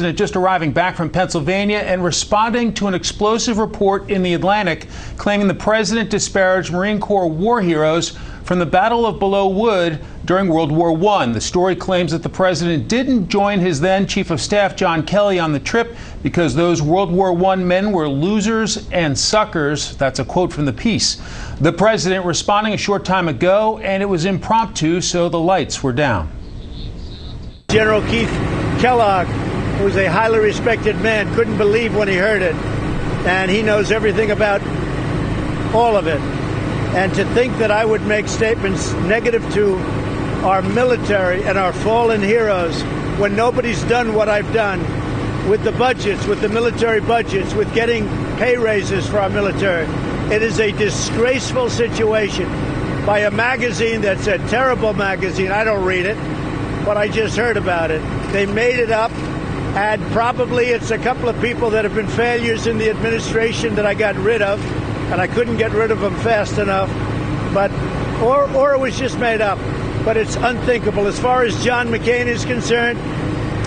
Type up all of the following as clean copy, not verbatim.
Just arriving back from Pennsylvania and responding to an explosive report in the Atlantic claiming the president disparaged Marine Corps war heroes from the Battle of Below Wood during World War I. The story claims that the president didn't join his then Chief of Staff John Kelly on the trip because those World War I men were losers and suckers. That's a quote from the piece. The president responding a short time ago, and it was impromptu, so the lights were down. General Keith Kellogg, who was a highly respected man, couldn't believe when he heard it, and he knows everything about all of it. And to think that I would make statements negative to our military and our fallen heroes when nobody's done what I've done with the budgets, with the military budgets, with getting pay raises for our military. It is a disgraceful situation by a magazine that's a terrible magazine. I don't read it, but I just heard about it. They made it up. And probably it's a couple of people that have been failures in the administration that I got rid of, and I couldn't get rid of them fast enough. But or it was just made up. But it's unthinkable. As far as John McCain is concerned,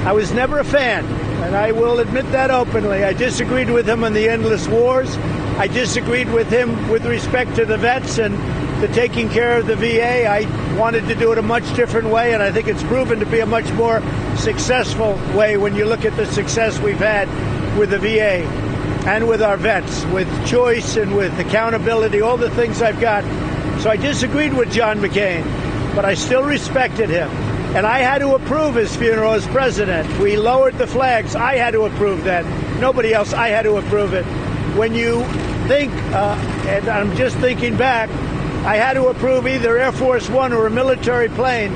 I was never a fan, and I will admit that openly. I disagreed with him on the endless wars. I disagreed with him with respect to the vets and the taking care of the VA. I wanted to do it a much different way, and I think it's proven to be a much more successful way when you look at the success we've had with the VA and with our vets, with choice and with accountability, all the things I've got. So I disagreed with John McCain, but I still respected him. And I had to approve his funeral as president. We lowered the flags. I had to approve that. Nobody else. I had to approve it. When you think, and I'm just thinking back, I had to approve either Air Force One or a military plane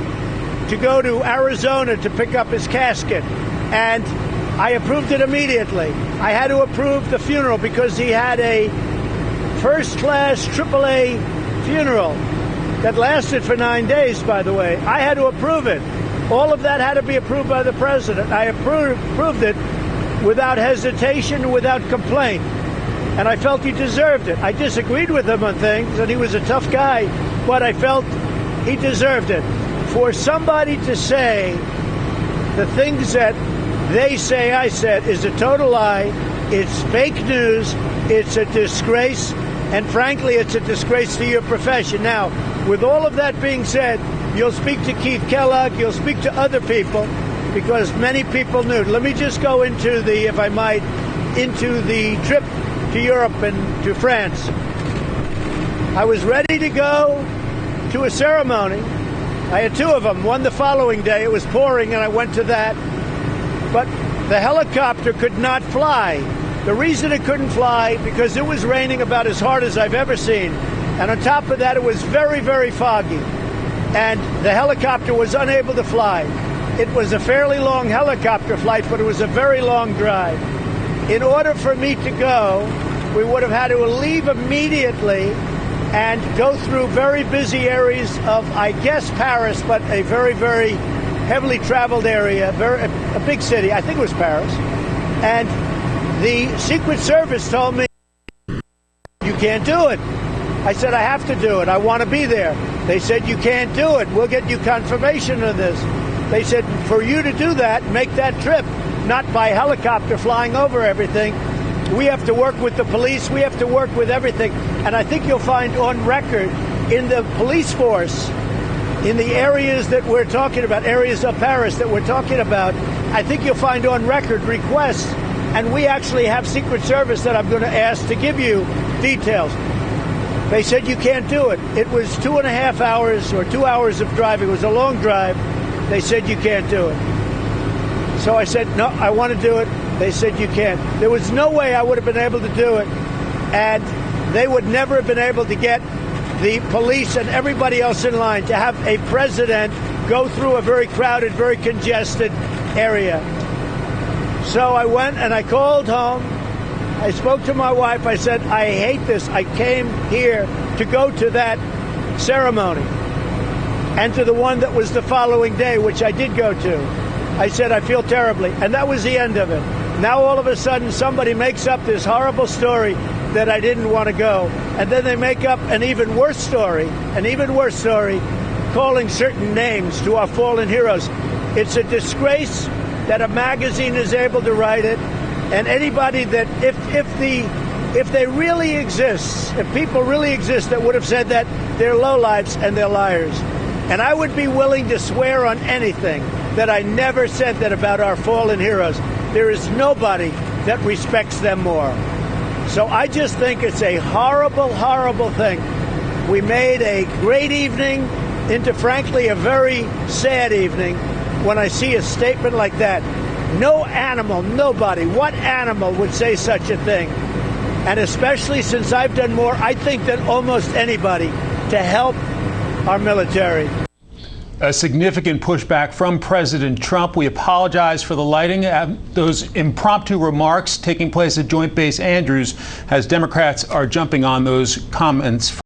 to go to Arizona to pick up his casket. And I approved it immediately. I had to approve the funeral because he had a first-class AAA funeral that lasted for 9 days, by the way. I had to approve it. All of that had to be approved by the president. I approved it without hesitation, without complaint. And I felt he deserved it. I disagreed with him on things, and he was a tough guy, but I felt he deserved it. For somebody to say the things that they say I said is a total lie. It's fake news. It's a disgrace. And frankly, it's a disgrace to your profession. Now, with all of that being said, you'll speak to Keith Kellogg, you'll speak to other people, because many people knew. Let me just go into the, if I might, into the trip to Europe and to France. I was ready to go to a ceremony. I had two of them, one the following day. It was pouring, and I went to that. But the helicopter could not fly. The reason it couldn't fly, because it was raining about as hard as I've ever seen. And on top of that, it was very, very foggy. And the helicopter was unable to fly. It was a fairly long helicopter flight, but it was a very long drive. In order for me to go, we would have had to leave immediately and go through very busy areas of, I guess, Paris, but a very, very heavily traveled area, a big city. I think it was Paris. And the Secret Service told me, you can't do it. I said, I have to do it. I want to be there. They said, you can't do it. We'll get you confirmation of this. They said, for you to do that, make that trip, not by helicopter flying over everything. We have to work with the police. We have to work with everything. And I think you'll find on record in the police force, in the areas that we're talking about, areas of Paris that we're talking about, I think you'll find on record requests. And we actually have Secret Service that I'm going to ask to give you details. They said you can't do it. It was 2.5 hours or 2 hours of driving. It was a long drive. They said you can't do it. So I said, no, I want to do it. They said you can't. There was no way I would have been able to do it. And they would never have been able to get the police and everybody else in line to have a president go through a very crowded, very congested area. So I went and I called home. I spoke to my wife. I said, I hate this. I came here to go to that ceremony and to the one that was the following day, which I did go to. I said, I feel terribly. And that was the end of it. Now all of a sudden somebody makes up this horrible story that I didn't want to go. And then they make up an even worse story, calling certain names to our fallen heroes. It's a disgrace that a magazine is able to write it, and anybody that if they really exist, if people really exist that would have said that, they're lowlifes and they're liars. And I would be willing to swear on anything that I never said that about our fallen heroes. There is nobody that respects them more. So I just think it's a horrible, horrible thing. We made a great evening into, frankly, a very sad evening when I see a statement like that. No animal, nobody, what animal would say such a thing? And especially since I've done more, I think, than almost anybody to help our military. A significant pushback from President Trump. We apologize for the lighting. Those impromptu remarks taking place at Joint Base Andrews as Democrats are jumping on those comments.